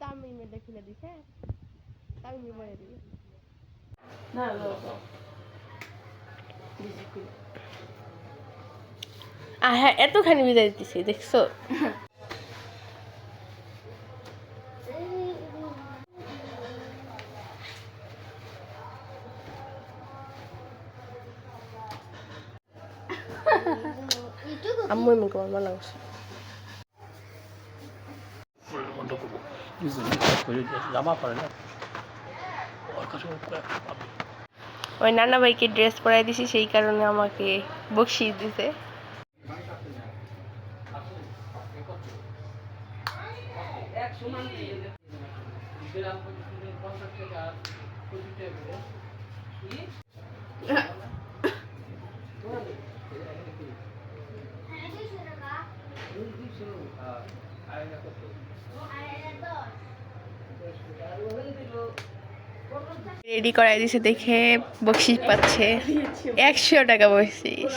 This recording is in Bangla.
তামিমের খুলে দিছে তামিমে বলে দিবে হ্যাঁ এতখানি বিদায় দিতেছি দেখছো আম্মু এমন করে মনে করছে ওই নানা ভাইকে ড্রেস পরাই দিছি সেই কারণে আমাকে বকশিশ দিছে রেডি করাই দিছে দেখে বকশিশ পাচ্ছে 100 টাকা বকশিশ